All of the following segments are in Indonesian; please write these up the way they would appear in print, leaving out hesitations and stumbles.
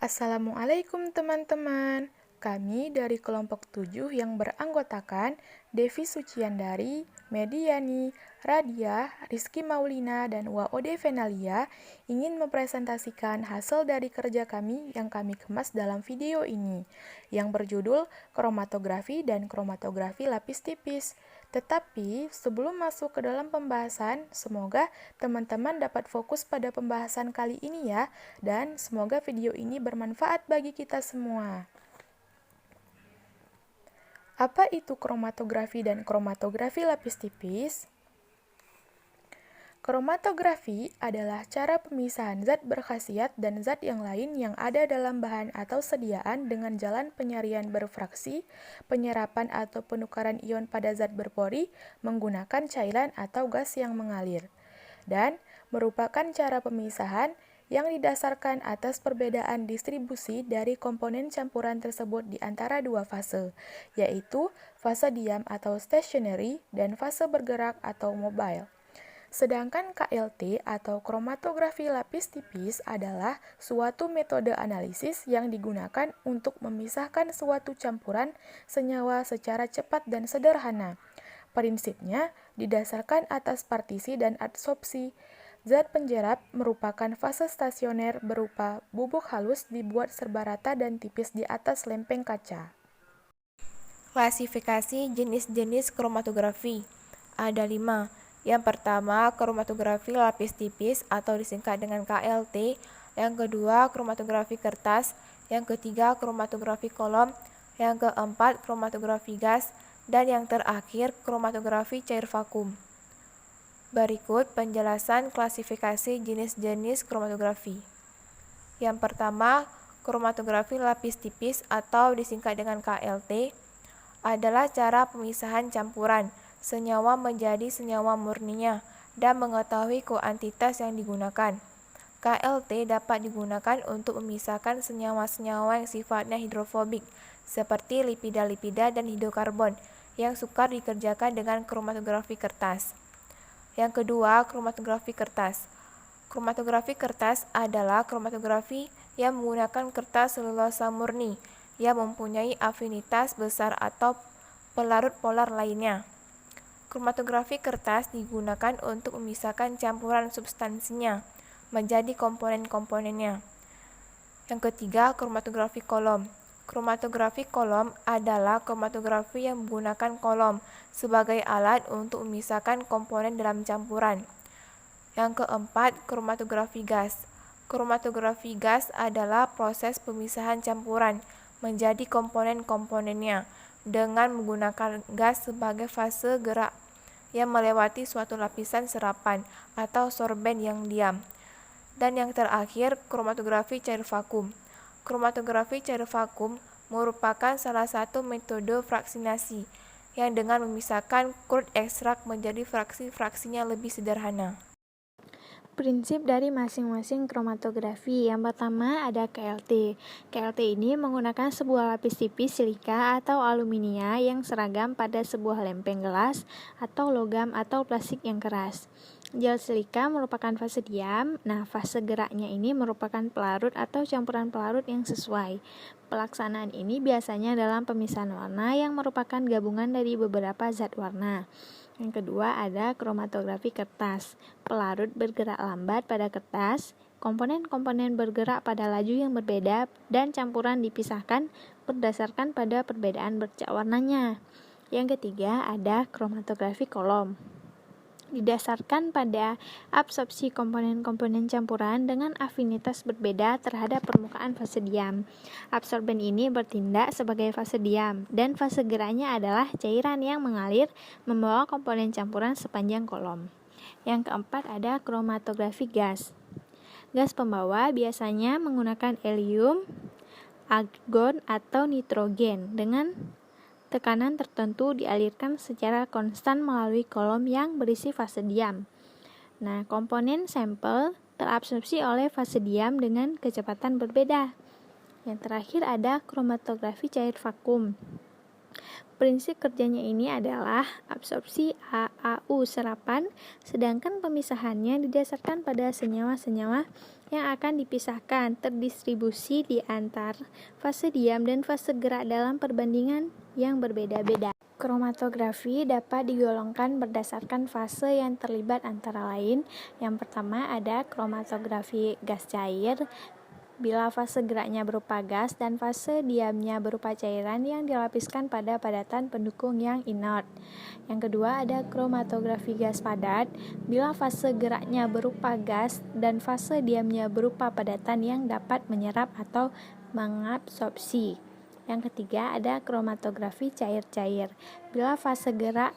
Assalamualaikum teman-teman. Kami dari kelompok 7 yang beranggotakan Devi Suciandari, Mediani, Radia, Rizky Maulina, dan Waode Venalia ingin mempresentasikan hasil dari kerja kami yang kami kemas dalam video ini, yang berjudul Kromatografi dan Kromatografi Lapis Tipis. Tetapi sebelum masuk ke dalam pembahasan, semoga teman-teman dapat fokus pada pembahasan kali ini ya, dan semoga video ini bermanfaat bagi kita semua. Apa itu kromatografi dan kromatografi lapis tipis? Kromatografi adalah cara pemisahan zat berkhasiat dan zat yang lain yang ada dalam bahan atau sediaan dengan jalan penyarian berfraksi, penyerapan atau penukaran ion pada zat berpori menggunakan cairan atau gas yang mengalir, dan merupakan cara pemisahan yang didasarkan atas perbedaan distribusi dari komponen campuran tersebut di antara dua fase, yaitu fase diam atau stationary dan fase bergerak atau mobile. Sedangkan KLT atau kromatografi lapis tipis adalah suatu metode analisis yang digunakan untuk memisahkan suatu campuran senyawa secara cepat dan sederhana. Prinsipnya didasarkan atas partisi dan adsorpsi. Zat penjerap merupakan fase stasioner berupa bubuk halus dibuat serba rata dan tipis di atas lempeng kaca. Klasifikasi jenis-jenis kromatografi ada 5. Yang pertama, kromatografi lapis tipis atau disingkat dengan KLT. Yang kedua, kromatografi kertas. Yang ketiga, kromatografi kolom. Yang keempat, kromatografi gas. Dan yang terakhir, kromatografi cair vakum. Berikut penjelasan klasifikasi jenis-jenis kromatografi. Yang pertama, kromatografi lapis tipis atau disingkat dengan KLT adalah cara pemisahan campuran senyawa menjadi senyawa murninya dan mengetahui kuantitas yang digunakan. KLT dapat digunakan untuk memisahkan senyawa-senyawa yang sifatnya hidrofobik seperti lipida-lipida dan hidrokarbon yang sukar dikerjakan dengan kromatografi kertas. Yang kedua, kromatografi kertas. Kromatografi kertas adalah kromatografi yang menggunakan kertas selulosa murni yang mempunyai afinitas besar atau pelarut polar lainnya. Kromatografi kertas digunakan untuk memisahkan campuran substansinya menjadi komponen-komponennya. Yang ketiga, kromatografi kolom. Kromatografi kolom adalah kromatografi yang menggunakan kolom sebagai alat untuk memisahkan komponen dalam campuran. Yang keempat, kromatografi gas. Kromatografi gas adalah proses pemisahan campuran menjadi komponen-komponennya dengan menggunakan gas sebagai fase gerak yang melewati suatu lapisan serapan atau sorben yang diam. Dan yang terakhir, kromatografi cair vakum. Kromatografi cair vakum merupakan salah satu metode fraksinasi yang dengan memisahkan crude ekstrak menjadi fraksi-fraksinya lebih sederhana. Prinsip dari masing-masing kromatografi. Yang pertama ada KLT. KLT ini menggunakan sebuah lapis tipis silika atau aluminia yang seragam pada sebuah lempeng gelas atau logam atau plastik yang keras. Gel silika merupakan fase diam. Nah, fase geraknya ini merupakan pelarut atau campuran pelarut yang sesuai. Pelaksanaan ini biasanya dalam pemisahan warna yang merupakan gabungan dari beberapa zat warna. Yang kedua ada kromatografi kertas. Pelarut bergerak lambat pada kertas, komponen-komponen bergerak pada laju yang berbeda, dan campuran dipisahkan berdasarkan pada perbedaan bercak warnanya. Yang ketiga ada kromatografi kolom. Didasarkan pada absorpsi komponen-komponen campuran dengan afinitas berbeda terhadap permukaan fase diam. Absorben ini bertindak sebagai fase diam, dan fase geraknya adalah cairan yang mengalir membawa komponen campuran sepanjang kolom. Yang keempat ada kromatografi gas. Gas pembawa biasanya menggunakan helium, argon, atau nitrogen dengan tekanan tertentu dialirkan secara konstan melalui kolom yang berisi fase diam. Nah, komponen sampel terabsorpsi oleh fase diam dengan kecepatan berbeda. Yang terakhir ada kromatografi cair vakum. Prinsip kerjanya ini adalah absorpsi AAU serapan, sedangkan pemisahannya didasarkan pada senyawa-senyawa yang akan dipisahkan terdistribusi di antar fase diam dan fase gerak dalam perbandingan yang berbeda-beda. Kromatografi dapat digolongkan berdasarkan fase yang terlibat antara lain. Yang pertama ada kromatografi gas cair, bila fase geraknya berupa gas dan fase diamnya berupa cairan yang dilapiskan pada padatan pendukung yang inert. Yang kedua ada kromatografi gas padat, bila fase geraknya berupa gas dan fase diamnya berupa padatan yang dapat menyerap atau mengabsorpsi. Yang ketiga ada kromatografi cair-cair, bila fase gerak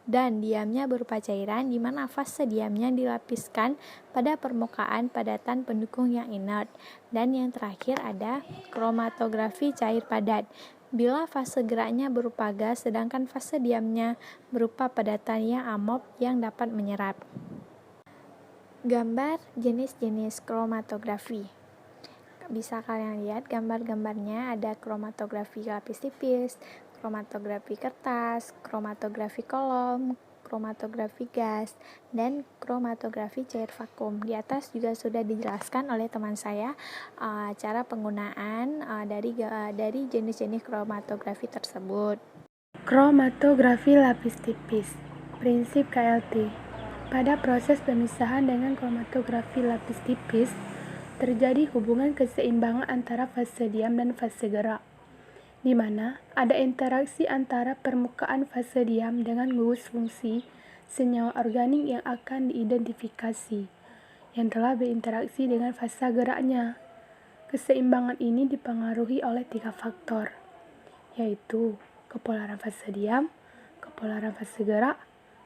dan diamnya berupa cairan di mana fase diamnya dilapiskan pada permukaan padatan pendukung yang inert. Dan yang terakhir ada kromatografi cair padat, bila fase geraknya berupa gas sedangkan fase diamnya berupa padatan yang amorf yang dapat menyerap. Gambar jenis-jenis kromatografi. Bisa kalian lihat gambar-gambarnya, ada kromatografi lapis tipis, kromatografi kertas, kromatografi kolom, kromatografi gas, dan kromatografi cair vakum. Di atas juga sudah dijelaskan oleh teman saya cara penggunaan dari jenis-jenis kromatografi tersebut. Kromatografi lapis tipis. Prinsip KLT. Pada proses pemisahan dengan kromatografi lapis tipis, terjadi hubungan keseimbangan antara fase diam dan fase gerak, di mana ada interaksi antara permukaan fase diam dengan gugus fungsi senyawa organik yang akan diidentifikasi, yang telah berinteraksi dengan fase geraknya. Keseimbangan ini dipengaruhi oleh 3 faktor, yaitu kepolaran fase diam, kepolaran fase gerak,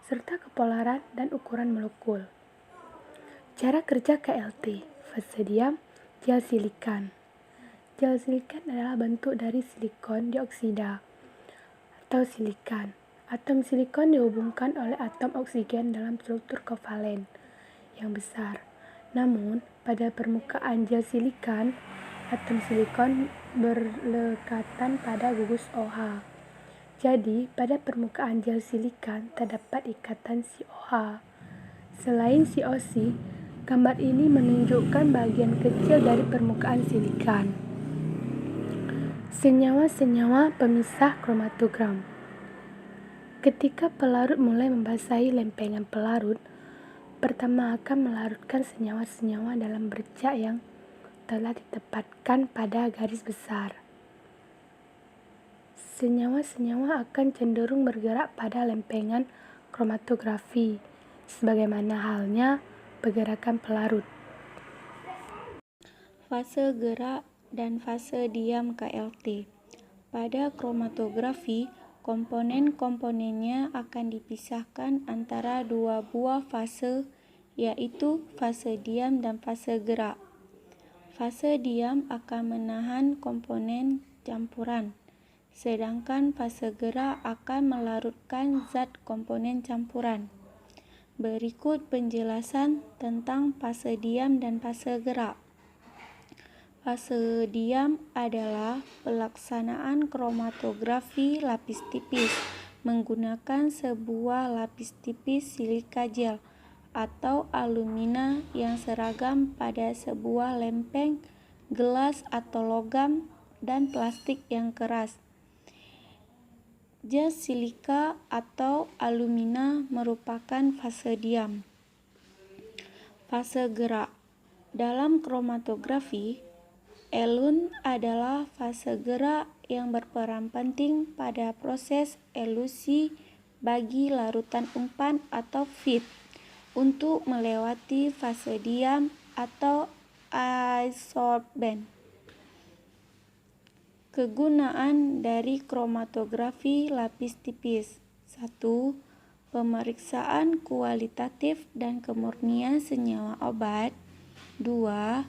serta kepolaran dan ukuran molekul. Cara kerja KLT. Fase diam, gel silikan. Gel silikan adalah bentuk dari silikon dioksida atau silikan. Atom silikon dihubungkan oleh atom oksigen dalam struktur kovalen yang besar. Namun, pada permukaan gel silikan, atom silikon berlekatan pada gugus OH. Jadi, pada permukaan gel silikan terdapat ikatan COH. Selain COC, gambar ini menunjukkan bagian kecil dari permukaan silikan. Senyawa-senyawa pemisah kromatogram. Ketika pelarut mulai membasahi lempengan pelarut, pertama akan melarutkan senyawa-senyawa dalam bercak yang telah ditempatkan pada garis besar. Senyawa-senyawa akan cenderung bergerak pada lempengan kromatografi, sebagaimana halnya pergerakan pelarut. Fase gerak dan fase diam KLT. Pada kromatografi, komponen-komponennya akan dipisahkan antara 2 buah fase, yaitu fase diam dan fase gerak. Fase diam akan menahan komponen campuran, sedangkan fase gerak akan melarutkan zat komponen campuran. Berikut penjelasan tentang fase diam dan fase gerak. Fase diam adalah pelaksanaan kromatografi lapis tipis menggunakan sebuah lapis tipis silika gel atau alumina yang seragam pada sebuah lempeng gelas atau logam dan plastik yang keras. Gel silika atau alumina merupakan fase diam. Fase gerak. Dalam kromatografi, elun adalah fase gerak yang berperan penting pada proses elusi bagi larutan umpan atau feed untuk melewati fase diam atau adsorben. Kegunaan dari kromatografi lapis tipis. 1. Pemeriksaan kualitatif dan kemurnian senyawa obat. 2.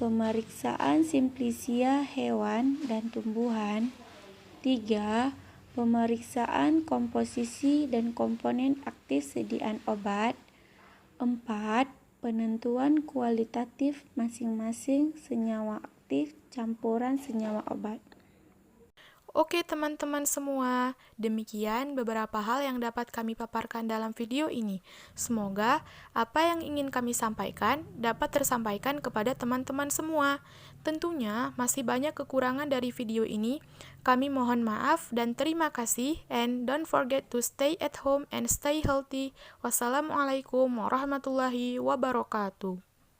Pemeriksaan simplisia hewan dan tumbuhan. 3. Pemeriksaan komposisi dan komponen aktif sediaan obat. 4. Penentuan kualitatif masing-masing senyawa aktif campuran senyawa obat. Oke teman-teman semua, demikian beberapa hal yang dapat kami paparkan dalam video ini. Semoga apa yang ingin kami sampaikan dapat tersampaikan kepada teman-teman semua. Tentunya masih banyak kekurangan dari video ini. Kami mohon maaf dan terima kasih, and don't forget to stay at home and stay healthy. Wassalamualaikum warahmatullahi wabarakatuh.